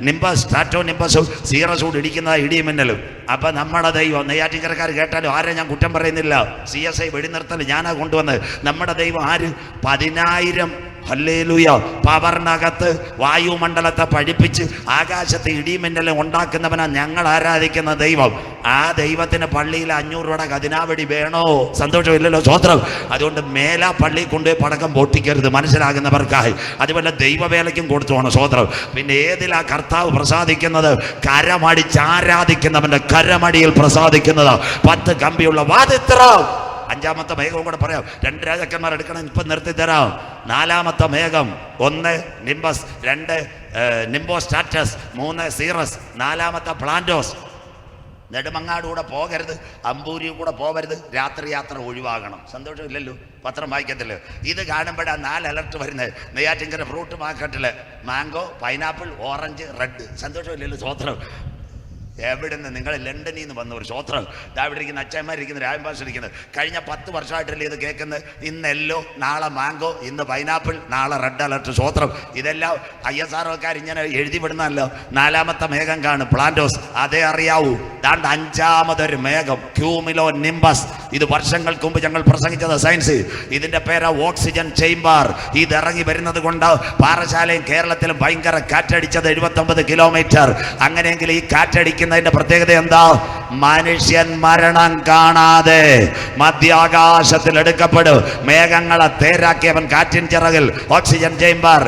നിംബസ്, ടാറ്റോ നിംബസും സീറസൂട് ഇടിക്കുന്ന ഇടിമിന്നലും. അപ്പൊ നമ്മുടെ ദൈവം, നെയ്യാറ്റിൻകരക്കാർ കേട്ടാലും ആരെ ഞാൻ കുറ്റം പറയുന്നില്ല. CSI വെടിനിർത്തൽ ഞാനാ കൊണ്ടുവന്ന്. നമ്മുടെ ദൈവം ആര്? 10,000 ഹല്ലേലൂയ പവറിനകത്ത് വായുമണ്ഡലത്തെ പഠിപ്പിച്ച് ആകാശത്ത് ഇടിമിന്നലും ഉണ്ടാക്കുന്നവനാ ഞങ്ങൾ ആരാധിക്കുന്ന ദൈവം. ആ ദൈവത്തിന് പള്ളിയിൽ 500 രൂപയുടെ ഖജനാവടി വേണോ? സന്തോഷമില്ലല്ലോ. സ്വോത്രം. അതുകൊണ്ട് മേലാ പള്ളി കൊണ്ടുപോയി പടക്കം പൊട്ടിക്കരുത്. മനസ്സിലാകുന്നവർക്കായി. അതുപോലെ ദൈവവേലയ്ക്കും കൊടുത്തു പോകണം. സ്വോത്രം. പിന്നെ ഏതിലാ കർത്താവ് പ്രസാദിക്കുന്നത്? കരമടിച്ച് ആരാധിക്കുന്നവന്റെ കരമടിയിൽ പ്രസാദിക്കുന്നത്. 10 കമ്പിയുള്ള വാദിത്രം. 5ാമത്തെ മേഘവും കൂടെ പറയാം. 2 രാജാക്കന്മാർ എടുക്കണം, ഇപ്പം നിർത്തി തരാം. 4ാമത്തെ മേഘം 1 നിംബസ്, 2 നിംബോ സ്റ്റാറ്റസ്, 3 സീറസ്, 4ാമത്തെ പ്ലാന്റോസ്. നെടുമങ്ങാട് കൂടെ പോകരുത്, അമ്പൂരി കൂടെ പോകരുത്. രാത്രി യാത്ര ഒഴിവാകണം. സന്തോഷമില്ലല്ലോ. പത്രം വായിക്കത്തില്ല. ഇത് കാണുമ്പോഴാണ് 4 അലർട്ട് വരുന്നത്. നെയ്യാറ്റിൻകര ഫ്രൂട്ട് മാർക്കറ്റിൽ മാംഗോ, പൈനാപ്പിൾ, ഓറഞ്ച്, റെഡ്. സന്തോഷമില്ലല്ലോ. സ്വോത്രം. എവിടുന്ന്? നിങ്ങൾ ലണ്ടനിൽ നിന്ന് വന്ന ഒരു സ്വോത്രം. ഇവിടെ ഇരിക്കുന്ന അച്ഛന്മാരിരിക്കുന്ന, രാജഭാഷരിക്കുന്നത്. കഴിഞ്ഞ 10 വർഷമായിട്ടല്ലേ ഇത് കേൾക്കുന്നത്. ഇന്ന് യെല്ലോ, നാളെ മാംഗോ, ഇന്ന് പൈനാപ്പിൾ, നാളെ റെഡ് അലർട്ട്. സ്വോത്രം. ഇതെല്ലാം ISROക്കാർ ഇങ്ങനെ എഴുതി വിടുന്നതല്ലോ. 4ാമത്തെ മേഘം കാണും, പ്ലാന്റോസ്. അതേ അറിയാവൂ. 5ാമതൊരു മേഘം ക്യൂമിലോ നിംബസ്. ഇത് വർഷങ്ങൾക്ക് മുമ്പ് ഞങ്ങൾ പ്രസംഗിച്ചത് സയൻസ്. ഇതിന്റെ പേരാ ഓക്സിജൻ ചേംബർ. ഇത് ഇറങ്ങി വരുന്നത് കൊണ്ട് പാറശാലയും കേരളത്തിലും ഭയങ്കര കാറ്റടിച്ചത് 79 കിലോമീറ്റർ. അങ്ങനെയെങ്കിൽ ഈ കാറ്റടിക്കുന്നതിന്റെ പ്രത്യേകത എന്താ? മനുഷ്യൻ മരണം കാണാതെ മധ്യാകാശത്തിൽ എടുക്കപ്പെടും. മേഘങ്ങളെ തേരാക്കിയവൻ കാറ്റിൻ ചിറകിൽ. Oxygen chamber.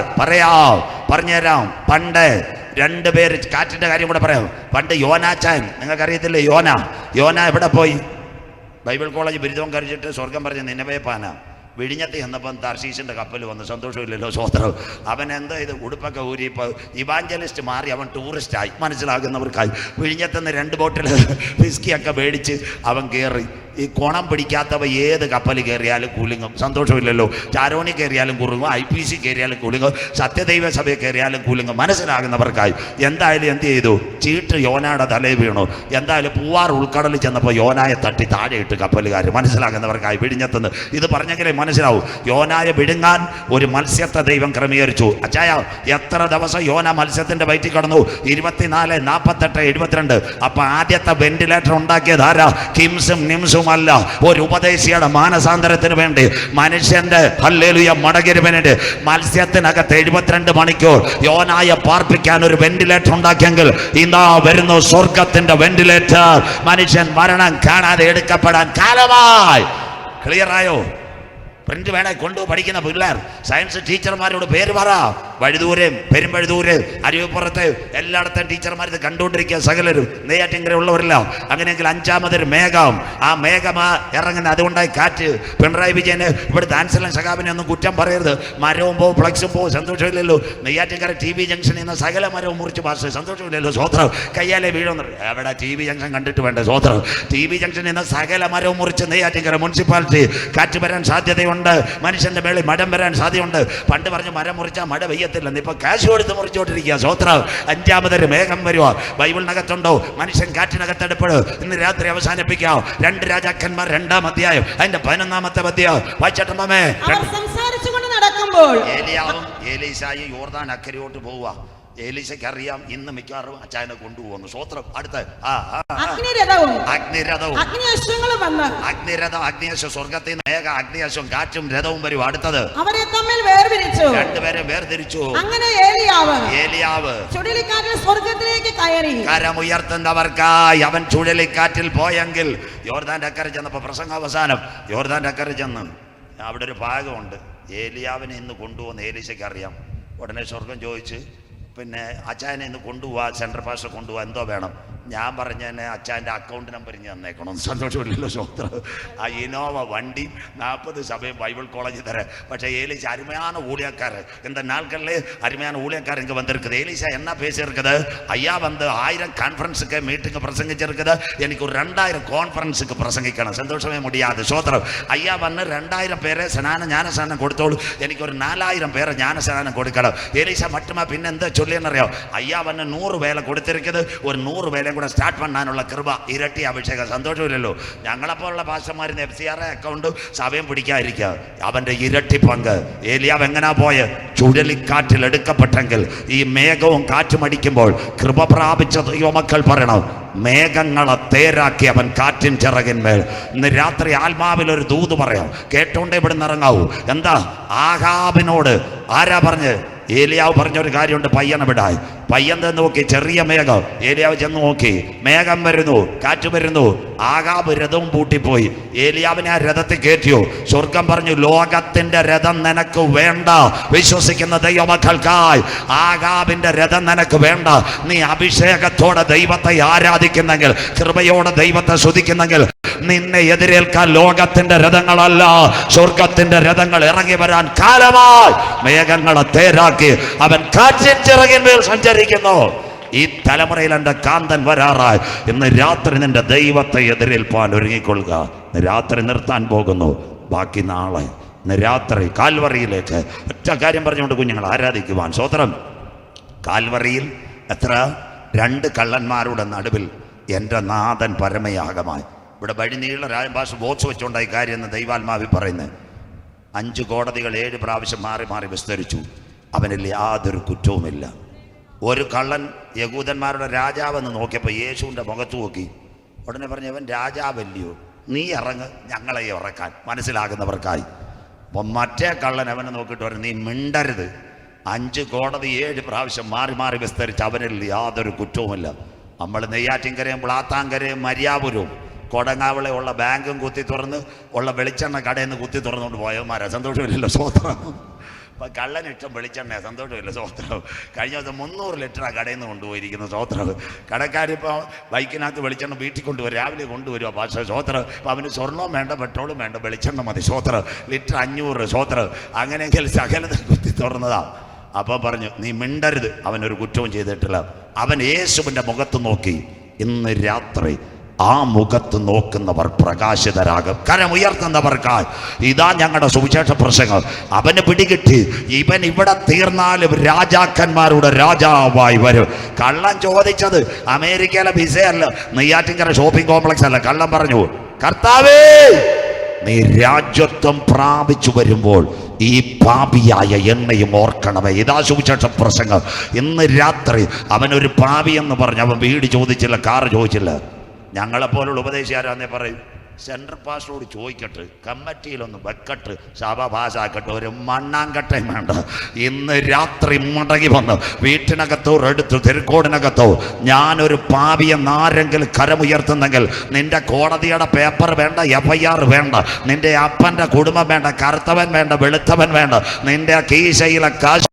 പറഞ്ഞുതരാം. പണ്ട് 2 പേര്, കാറ്റിന്റെ കാര്യം കൂടെ പറയാം. പണ്ട് യോനാച്ചാൻ, നിങ്ങൾക്കറിയത്തില്ലേ യോന എവിടെ പോയി? ബൈബിൾ കോളേജ് ബിരുദം കഴിച്ചിട്ട് സ്വർഗം പറഞ്ഞ് നിന്നവേ പാന. വിഴിഞ്ഞത്തി എന്നപ്പം തർശീസിന്റെ കപ്പൽ വന്ന്. സന്തോഷമില്ലല്ലോ. സ്വോത്രം. അവൻ എന്താ ഇത് ഉടുപ്പൊക്കെ ഊരി. ഇപ്പോൾ ഇവാഞ്ചലിസ്റ്റ് മാറി അവൻ ടൂറിസ്റ്റായി. മനസ്സിലാകുന്നവർക്കായി. വിഴിഞ്ഞത്തുനിന്ന് 2 ബോട്ടിൽ വിസ്കിയൊക്കെ മേടിച്ച് അവൻ കയറി. ഈ കുണം പിടിക്കാത്തവ ഏത് കപ്പൽ കയറിയാലും കുലുങ്ങും. സന്തോഷമില്ലല്ലോ. ചാരോണി കയറിയാലും കുലുങ്ങും, IPC കയറിയാലും കുലുങ്ങും, സത്യദൈവ സഭയിൽ കയറിയാലും കുലുങ്ങും. മനസ്സിലാകുന്നവർക്കായി. എന്തായാലും എന്ത് ചെയ്തു? ചീട്ട് യോനയുടെ തലയിൽ വീണു. എന്തായാലും പൂവാർ ഉൾക്കടലിൽ ചെന്നപ്പോൾ യോനായെ തട്ടി താഴെ ഇട്ട് കപ്പലുകാർ. മനസ്സിലാകുന്നവർക്കായി. വിഴിഞ്ഞത്തുനിന്ന് ഇത് പറഞ്ഞെങ്കിലേ മനസ്സിലാവും. യോനായെ വിഴുങ്ങാൻ ഒരു മത്സ്യത്തെ ദൈവം ക്രമീകരിച്ചു. അച്ചായ, എത്ര ദിവസം യോന മത്സ്യത്തിന്റെ വയറ്റിൽ കടന്നു? 24, 48, 72. അപ്പൊ ആദ്യത്തെ വെന്റിലേറ്റർ ഉണ്ടാക്കിയത് ആരാ? കിംസും നിംസും അല്ല. ഒരു ഉപദേശിയുടെ മാനസാന്തരത്തിന് വേണ്ടി, മനുഷ്യന്റെ ഹല്ലേലൂയ മടങ്ങിരുവിന് മത്സ്യത്തിനകത്ത് 72 മണിക്കൂർ യോനായെ പാർപ്പിക്കാൻ ഒരു വെന്റിലേറ്റർ ഉണ്ടാക്കിയെങ്കിൽ ഇതാ വരുന്നു സ്വർഗത്തിന്റെ വെന്റിലേറ്റർ. മനുഷ്യൻ മരണം കാണാതെ എടുക്കപ്പെടാൻ കാലമായി. ക്ലിയർ ആയോ? പ്രിന്റ് വേണേ കൊണ്ടു പഠിക്കുന്ന പിള്ളേർ സയൻസ് ടീച്ചർമാരോട് പേര് പറ. വഴുതൂര്, പെരുമ്പഴുതൂര്, അരുവിപ്പുറത്ത് എല്ലായിടത്തും ടീച്ചർമാർ ഇത് കണ്ടുകൊണ്ടിരിക്കുക സകലരും. നെയ്യാറ്റിൻകര ഉള്ളവരില്ല. അങ്ങനെയെങ്കിൽ അഞ്ചാമതൊരു മേഘം, ആ മേഘമാ ഇറങ്ങുന്നത്. അതുകൊണ്ടായി കാറ്റ്. പിണറായി വിജയന് ഇവിടുത്തെ ആൻസലൻ സഖാബിനെ ഒന്നും കുറ്റം പറയരുത്. മരവും പോവും, ഫ്ലക്സും പോവും, സന്തോഷമില്ലല്ലോ. നെയ്യാറ്റിൻകര TV ജംഗ്ഷനിൽ നിന്ന് സകല മരവും മുറിച്ച് പാസ്, സന്തോഷമില്ലല്ലോ. സ്വോത്രം. കയ്യാലെ വീഴുന്നു. എവിടെ TV ജംഗ്ഷൻ കണ്ടിട്ട് വേണ്ട സ്വോത്രം. TV ജംഗ്ഷനിൽ നിന്ന് സകല മരവും മുറിച്ച് നെയ്യാറ്റിൻകര മുനിസിപ്പാലിറ്റി. കാറ്റ് വരാൻ സാധ്യതയുണ്ട്, മനുഷ്യന്റെ മേളിൽ മരം വരാൻ സാധ്യതയുണ്ട്. പണ്ട് പറഞ്ഞ് മരം മുറിച്ചാൽ മഴ പെയ്യത്തില്ലെന്ന്, ഇപ്പൊ കാശ് കൊടുത്ത് മുറിച്ചോണ്ടിരിക്കുക. സ്വോത്രം. അഞ്ചാമതൊരു മേഘം വരുവാ. ബൈബിളിനകത്തുണ്ടോ മനുഷ്യൻ കാറ്റിനകത്തെടുപ്പെടും? ഇന്ന് രാത്രി അവസാനിപ്പിക്കാം. 2 രാജാക്കന്മാർ 2-ാം അധ്യായം അതിന്റെ 11-ാമത്തെ അധ്യായം വായിച്ചട്ടമ്മേ. സംസാരിച്ചുകൊണ്ട് നടക്കുമ്പോൾ ഏലിയാവും ഏലീശായും യോർദാൻ അക്കരയോട്ട് പോവുക. ഏലീശയ്ക്ക് അറിയാം ഇന്ന് മിക്കവാറും അച്ചായനെ കൊണ്ടുപോകുന്നു. സ്വോത്രം. അടുത്ത് അഗ്നിരഥവും അഗ്നിരഥം, അഗ്നിയശ്വം. സ്വർഗത്തിൽ നിന്ന് മേഘ, അഗ്നിയശ്വം, കാറ്റും രഥവും വരും. അടുത്തത് അവരെ തമ്മിൽ വേർതിരിച്ചു. രണ്ടുപേരെ വേർതിരിച്ചു. അങ്ങനെ ഏലിയാവ് ചുഴലിക്കാറ്റിൽ സ്വർഗത്തിലേക്ക് കയറി. കരമുയർത്തുന്നവർക്കായി അവൻ ചുഴലിക്കാറ്റിൽ പോയെങ്കിൽ യോർദാന്റെ അക്കരെ ചെന്നപ്പോ പ്രസംഗ അവസാനം യോർദാന്റെ അക്കരെ ചെന്ന് അവിടെ ഒരു ഭാഗമുണ്ട്. ഏലിയാവിനെ ഇന്ന് കൊണ്ടുപോകുന്ന ഏലീശയ്ക്ക് അറിയാം. ഉടനെ സ്വർഗം ചോദിച്ച്, പിന്നെ അച്ചായനെ ഇന്ന് കൊണ്ടുപോവാ, സെൻട്രൽ പാസ്റ്റർ കൊണ്ടുപോവാ, എന്തോ വേണം? ഞാൻ പറഞ്ഞതിനെ അച്ചായൻ്റെ അക്കൗണ്ട് നമ്പർ ഇനി തന്നേക്കണം. സന്തോഷമില്ലല്ലോ സ്വോത്രം. ആ ഇനോവ വണ്ടി 40 സഭയും ബൈബിൾ കോളേജിൽ തരാം. പക്ഷേ ഏലീശ அருமையான ஊழியக்காரர். இந்த நாட்களில் அருமையான ஊழியக்காரர் இங்கே வந்திருக்குது. ஏலிசா என்ன பேசியிருக்குது? ஐயா வந்து 1000 கான்ஃபரன்ஸுக்கு மீட்டிங்கு பிரசங்கிச்சிருக்குது. எனக்கு ஒரு 2000 கான்ஃபரன்ஸுக்கு பிரசங்கிக்கணும். சந்தோஷமே முடியாது. சோதரம். ஐயா வந்து 2000 பேரை ஞானஸ்நானம் கொடுத்தோളൂ. എനിക്ക് ഒരു 4000 പേരെ ജ്ഞാനസ്നാനം കൊടുക്കണം. ഏലീശ മറ്റുമാ പിന്നെ എന്താ ചൊല്ലിയെന്നറിയോ? അയ്യാ വന്ന് 100 വേല കൊടുത്തിരിക്കുന്നത്. ഒരു 100 വേല കൂടെ സ്റ്റാർട്ട് പണ്ണാനുള്ള കൃപ, ഇരട്ടി അഭിഷേകം. സന്തോഷമില്ലല്ലോ. ഞങ്ങളെപ്പോലുള്ള പാസ്റ്റർമാരിന്ന് FCR അക്കൗണ്ട് സഭയും പിടിക്കാതിരിക്കുക. അവന്റെ ഇരട്ടി പങ്ക്. ഏലിയാവ് എങ്ങനാ പോയ? ചുഴലിക്കാറ്റിൽ എടുക്കപ്പെട്ടെങ്കിൽ ഈ മേഘവും കാറ്റും അടിക്കുമ്പോൾ കൃപ പ്രാപിച്ച ദൈവമക്കൾ പറയണം, മേഘങ്ങളെ തേരാക്കി അവൻ കാറ്റിൻ ചിറകിന്മേൽ. ഇന്ന് രാത്രി ആത്മാവിൽ ഒരു ദൂത് പറയാം, കേട്ടോണ്ടേ ഇവിടുന്ന് ഇറങ്ങാവൂ. എന്താ? ആഹാബിനോട് ആരാ പറഞ്ഞ്? ഏലിയാവ് പറഞ്ഞൊരു കാര്യമുണ്ട്, പയ്യനെ വിടായി. പയ്യൻ നോക്കി, ചെറിയ മേഘം. ഏലിയാവ് ചെന്ന് നോക്കി, മേഘം വരുന്നു, കാറ്റ് വരുന്നു. ആഹാബ് രഥവും പൂട്ടിപ്പോയി. ഏലിയാവിനെ ആ രഥത്തിൽ കയറ്റിയോ? സ്വർഗം പറഞ്ഞു, ലോകത്തിന്റെ രഥം നിനക്ക് വേണ്ട. വിശ്വസിക്കുന്ന ദൈവമക്കൾക്കായി ആഹാബിന്റെ രഥം നിനക്ക് വേണ്ട. നീ അഭിഷേകത്തോടെ ദൈവത്തെ ആരാധിക്കുന്നെങ്കിൽ, കൃപയോടെ ദൈവത്തെ സ്തുതിക്കുന്നെങ്കിൽ, നിന്നെ എതിരേൽക്കാൻ ലോകത്തിന്റെ രഥങ്ങളല്ല, സ്വർഗത്തിന്റെ രഥങ്ങൾ ഇറങ്ങി വരാൻ കാലമായി. മേഘങ്ങളെ തേരാക്കി അവൻ കാറ്റിൻ ചിറകിന്മേൽ സഞ്ചരിക്കുന്നു. ഈ തലമുറയിൽ എൻ്റെ കാന്തൻ വരാറായി. ഇന്ന് രാത്രി നിന്റെ ദൈവത്തെ എതിരേൽപ്പാൻ ഒരുങ്ങിക്കൊള്ളുക. ഇന്ന് രാത്രി നിർത്താൻ പോകുന്നു. ബാക്കി നാളെ. ഇന്ന് രാത്രി കാൽവറിയിലേക്ക് ഒറ്റ കാര്യം പറഞ്ഞുകൊണ്ട് കുഞ്ഞുങ്ങൾ ആരാധിക്കുവാൻ. സ്വോത്രം. കാൽവറിയിൽ എത്ര 2 കള്ളന്മാരുടെ നടുവിൽ എൻ്റെ നാഥൻ പരമയാഗമായി. ഇവിടെ വഴി നീള രാജഭാഷ ബോക്സ് വെച്ചുകൊണ്ടായി കാര്യം എന്ന് ദൈവാത്മാവി പറയുന്നത്. 5 കോടതികൾ 7 പ്രാവശ്യം മാറി മാറി വിസ്തരിച്ചു. അവനിൽ യാതൊരു കുറ്റവുമില്ല. ഒരു കള്ളൻ യഹൂദന്മാരുടെ രാജാവെന്ന് നോക്കിയപ്പോൾ യേശുവിൻ്റെ മുഖത്ത് നോക്കി. ഉടനെ പറഞ്ഞു, അവൻ രാജാവല്ലയോ, നീ ഇറങ്ങ് ഞങ്ങളെ ഇറക്കാൻ, മനസ്സിലാകുന്നവർക്കായി. അപ്പം മറ്റേ കള്ളൻ അവനെ നോക്കിയിട്ട് പറഞ്ഞു, നീ മിണ്ടരുത്. 5 കോടതി 7 പ്രാവശ്യം മാറി മാറി വിസ്തരിച്ച് അവനിൽ യാതൊരു കുറ്റവുമില്ല. നമ്മൾ നെയ്യാറ്റിൻകരയും പ്ലാത്താങ്കരയും മര്യാപുരവും കൊടങ്ങാവിളെ ഉള്ള ബാങ്കും കുത്തി തുറന്ന് ഉള്ള വെളിച്ചെണ്ണ കടയിൽ നിന്ന് കുത്തി തുറന്നുകൊണ്ട് പോയവന്മാരാ. സന്തോഷമില്ലല്ലോ. സ്വോത്രം. അപ്പം കള്ളനിഷ്ടം വെളിച്ചെണ്ണ. സന്തോഷമില്ല. സ്വോത്രം. കഴിഞ്ഞ ദിവസം 300 ലിറ്ററാണ് കടയിൽ നിന്ന് കൊണ്ടുപോയിരിക്കുന്നത്. സ്വോത്രം. കടക്കാരിപ്പോൾ ബൈക്കിനകത്ത് വെളിച്ചെണ്ണ വീട്ടിൽ കൊണ്ടുവരും, രാവിലെ കൊണ്ടുവരുമോ പക്ഷേ സ്വോത്രം. അപ്പം അവന് സ്വർണ്ണവും വേണ്ട, പെട്രോളും വേണ്ട, വെളിച്ചെണ്ണ മതി. സ്വോത്രം. ലിറ്റർ 500. സ്വോത്രം. അങ്ങനെയെങ്കിൽ സകലത കുത്തി തുറന്നതാ. അപ്പം പറഞ്ഞു, നീ മിണ്ടരുത്. അവനൊരു കുറ്റവും ചെയ്തിട്ടില്ല. അവൻ യേശുവിൻ്റെ മുഖത്ത് നോക്കി. ഇന്ന് രാത്രി ആ മുഖത്ത് നോക്കുന്നവർ പ്രകാശിതരാകും. കരമുയർത്തുന്നവർക്കായി ഇതാ ഞങ്ങളുടെ സുവിശേഷ പ്രസംഗം. അവന് പിടികിട്ടി, ഇവൻ ഇവിടെ തീർന്നാലും രാജാക്കന്മാരുടെ രാജാവായി വരും. കള്ളൻ ചോദിച്ചത് അമേരിക്കയിലെ വിസയല്ല, നെയ്യാറ്റിൻകര ഷോപ്പിംഗ് കോംപ്ലക്സ് അല്ല. കള്ളൻ പറഞ്ഞു, കർത്താവേ, നീ രാജ്യത്വം പ്രാപിച്ചു വരുമ്പോൾ ഈ പാപിയായ എന്നെയും ഓർക്കണമേ. ഇതാ സുവിശേഷ പ്രസംഗം. ഇന്ന് രാത്രി അവനൊരു പാപി എന്ന് പറഞ്ഞ് അവൻ വീട് ചോദിച്ചില്ല, കാറ് ചോദിച്ചില്ല. ഞങ്ങളെപ്പോലുള്ള ഉപദേശിയാരാന്നേ പറയും. സെൻട്രൽ പാസ്റ്ററോട് ചോദിക്കട്ടെ, കമ്മിറ്റിയിലൊന്ന് വെക്കട്ട്, സഭ പാസാക്കട്ടെ, ഒരു മണ്ണാങ്കട്ടയും വേണ്ട. ഇന്ന് രാത്രി മടങ്ങി വന്ന് വീട്ടിനകത്തോ എടുത്തു തിരുക്കോടിനകത്തോ ഞാനൊരു പാപിയെന്നാരെങ്കിലും കരമുയർത്തുന്നെങ്കിൽ നിന്റെ കോടതിയുടെ പേപ്പർ വേണ്ട, FIR വേണ്ട, നിന്റെ അപ്പൻ്റെ കുടുംബം വേണ്ട, കറുത്തവൻ വേണ്ട, വെളുത്തവൻ വേണ്ട, നിന്റെ കീശയിലെ കാശ്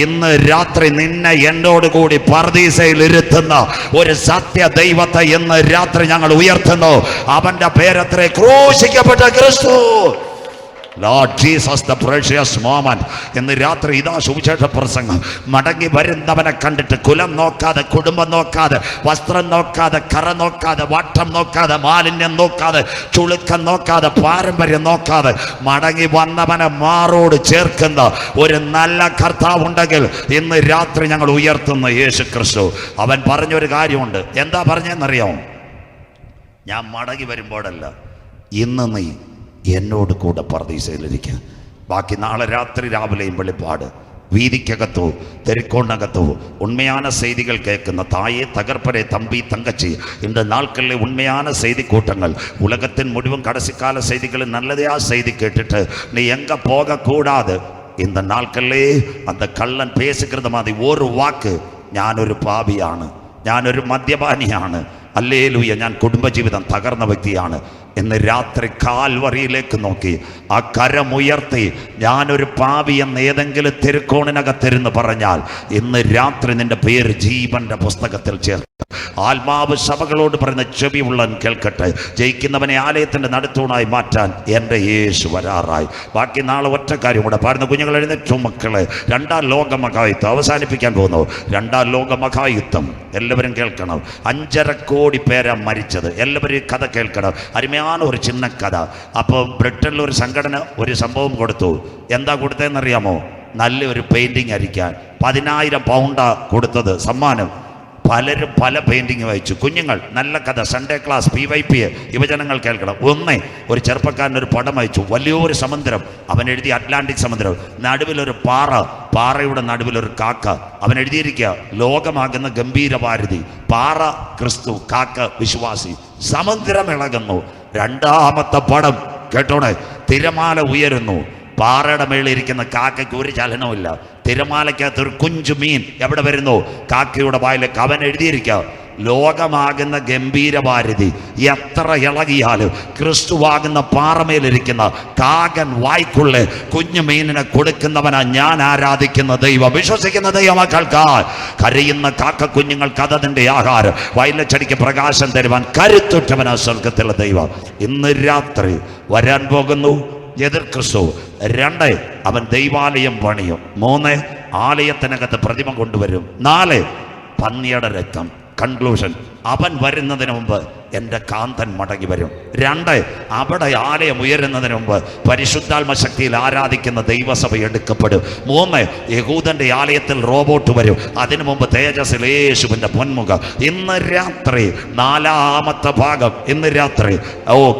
ഇന്ന് രാത്രി നിന്നെ എന്നോട് കൂടി പർദീസയിൽ ഇരുത്തുന്ന ഒരു സത്യ ദൈവത്തെ ഇന്ന് രാത്രി ഞങ്ങൾ ഉയർത്തുന്നു. അവന്റെ പേരത്രേ ക്രൂശിക്കപ്പെട്ട ക്രിസ്തു. Lord Jesus, the precious moment. ഇന്ന് രാത്രി ഇതാ സുവിശേഷ പ്രസംഗം. മടങ്ങി വരുന്നവനെ കണ്ടിട്ട് കുലം നോക്കാതെ, കുടുംബം നോക്കാതെ, വസ്ത്രം നോക്കാതെ, കറ നോക്കാതെ, വട്ടം നോക്കാതെ, മാലിന്യം നോക്കാതെ, ചുളുക്കം നോക്കാതെ, പാരമ്പര്യം നോക്കാതെ മടങ്ങി വന്നവനെ മാറോട് ചേർക്കുന്ന ഒരു നല്ല കർത്താവ് ഉണ്ടെങ്കിൽ ഇന്ന് രാത്രി ഞങ്ങൾ ഉയർത്തുന്ന യേശു ക്രിസ്തു. അവൻ പറഞ്ഞൊരു കാര്യമുണ്ട്. എന്താ പറഞ്ഞെന്നറിയാമോ? ഞാൻ മടങ്ങി വരുമ്പോഴല്ല, ഇന്ന് നീ എന്നോട് കൂടെ പർദീസയിലിരിക്കുക. ബാക്കി നാളെ രാത്രി രാവിലെയും വെളിപ്പാട്. വീതിക്കകത്തോ തെരുക്കോണകത്തോ ഉണ്മயான செய்திகள் கேட்குന്ന தாயே தகர்ப்பரே தம்பி தங்கச்சி, இந்த நாட்களில் உண்மையான செய்தி கூட்டங்கள், உலகத்தின் முடிவும் கடைசிக்கால செய்திகள் நல்லதையா செய்தி கேட்டுட்டு நீ எங்க போக கூடாது. இந்த நாட்களிலே அந்த கள்ளன் பேசுகிறது மாதிரி ஒரு வாக்கு, ഞാനൊരു പാപിയാണ്, ഞാനൊരു മദ്യപാനിയാണ്, ഹല്ലേലൂയ, ഞാൻ കുടുംബജീവിതം തകർന്ന വ്യക്തിയാണ് എന്ന് രാത്രി കാൽവറിയിലേക്ക് നോക്കി ആ കരമുയർത്തി ഞാനൊരു പാപി എന്ന് ഏതെങ്കിലും തിരുക്കോണിനകത്തിരുന്ന് പറഞ്ഞാൽ ഇന്ന് രാത്രി നിന്റെ പേര് ജീവന്റെ പുസ്തകത്തിൽ ചേർത്ത് ആത്മാവ് സഭകളോട് പറയുന്ന ചെവിയുള്ളവൻ കേൾക്കട്ടെ. ജയിക്കുന്നവനെ ആലയത്തിന്റെ നടുത്തൂണായി മാറ്റാൻ എൻ്റെ യേശു വരാറായി. ബാക്കി നാളെ ഒറ്റ കാര്യം കൂടെ പാടുന്ന കുഞ്ഞുങ്ങൾ എഴുന്നേറ്റു മക്കളെ. രണ്ടാം ലോക മഹായുദ്ധം അവസാനിപ്പിക്കാൻ പോകുന്നു. രണ്ടാം ലോക മഹായുദ്ധം എല്ലാവരും കേൾക്കണം. 5.5 കോടി പേരാ മരിച്ചത്. എല്ലാവരും കഥ കേൾക്കണം. അരുമയാണ് ഒരു ചിന്ന കഥ. അപ്പോൾ ബ്രിട്ടനിൽ ഒരു സംഘടന ഒരു സംഭവം കൊടുത്തു. എന്താ കൊടുത്തതെന്നറിയാമോ? നല്ലൊരു പെയിന്റിങ് അരിക്കാൻ 10,000 പൗണ്ടാ കൊടുത്തത് സമ്മാനം. പലരും പല പെയിന്റിങ് വായിച്ചു. കുഞ്ഞുങ്ങൾ നല്ല കഥ, സൺഡേ ക്ലാസ്, PYP യുവജനങ്ങൾ കേൾക്കണം. ഒരു ചെറുപ്പക്കാരൻ ഒരു പടം അയച്ചു. വലിയൊരു സമുദ്രം, അവൻ എഴുതി അറ്റ്ലാന്റിക് സമുദ്രം, നടുവിലൊരു പാറ, പാറയുടെ നടുവിലൊരു കാക്ക. അവൻ എഴുതിയിരിക്കുക ലോകമാകുന്ന ഗംഭീരഭാരതി, പാറ ക്രിസ്തു, കാക്ക വിശ്വാസി, സമുദ്രം ഇളകുന്നു. രണ്ടാമത്തെ പടം കേട്ടോടെ, തിരമാല ഉയരുന്നു, പാറയുടെ മേളിരിക്കുന്ന കാക്കയ്ക്ക് ഒരു ചലനവുമില്ല. തിരമാലയ്ക്കകത്ത് ഒരു കുഞ്ചു മീൻ എവിടെ വരുന്നു? കാക്കയുടെ വായിലേക്ക്. അവൻ എഴുതിയിരിക്കുക ലോകമാകുന്ന ഗംഭീരഭാരതി, എത്ര ഇളകിയാലും ക്രിസ്തുവാകുന്ന പാറമേലിരിക്കുന്ന കാകൻ വായ്ക്കുള്ള കുഞ്ഞു മീനിനെ കൊടുക്കുന്നവനാ ഞാൻ ആരാധിക്കുന്ന ദൈവം, വിശ്വസിക്കുന്ന ദൈവമക്കൾക്ക്. കരയുന്ന കാക്ക കുഞ്ഞുങ്ങൾക്ക് അതതിൻ്റെ ആഹാരം, വയലച്ചടിക്ക് പ്രകാശം തരുവാൻ കരുത്തുറ്റവനാ സ്വർഗത്തിലെ ദൈവം. ഇന്ന് രാത്രി വരാൻ പോകുന്നു എതിർ ക്രിസ്തു. 2 അവൻ ദൈവാലയം പണിയും. 3 ആലയത്തിനകത്ത് പ്രതിമ കൊണ്ടുവരും. 4 പന്നിയുടെ രക്തം. കൺക്ലൂഷൻ, അവൻ വരുന്നതിന് മുമ്പ് എൻ്റെ കാന്തൻ മടങ്ങി വരും. 2 അവിടെ ആലയം ഉയരുന്നതിന് മുമ്പ് പരിശുദ്ധാത്മ ശക്തിയിൽ ആരാധിക്കുന്ന ദൈവസഭ എടുക്കപ്പെടും. 3 യഹൂദന്റെ ആലയത്തിൽ റോബോട്ട് വരും. അതിനു മുമ്പ് തേജസ്സിൽ യേശുവിൻ്റെ പൊന്മുഖം. ഇന്ന് രാത്രി 4ാമത്തെ ഭാഗം. ഇന്ന് രാത്രി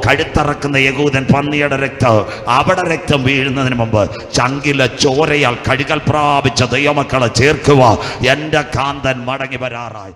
കഴുത്തറക്കുന്ന യഹൂദൻ പന്നിയുടെ രക്തം, അവിടെ രക്തം വീഴുന്നതിന് മുമ്പ് ചങ്കിലെ ചോരയാൽ കഴുകൽ പ്രാപിച്ച ദൈവമക്കളെ ചേർക്കുക. എൻ്റെ കാന്തൻ മടങ്ങി വരാറായി.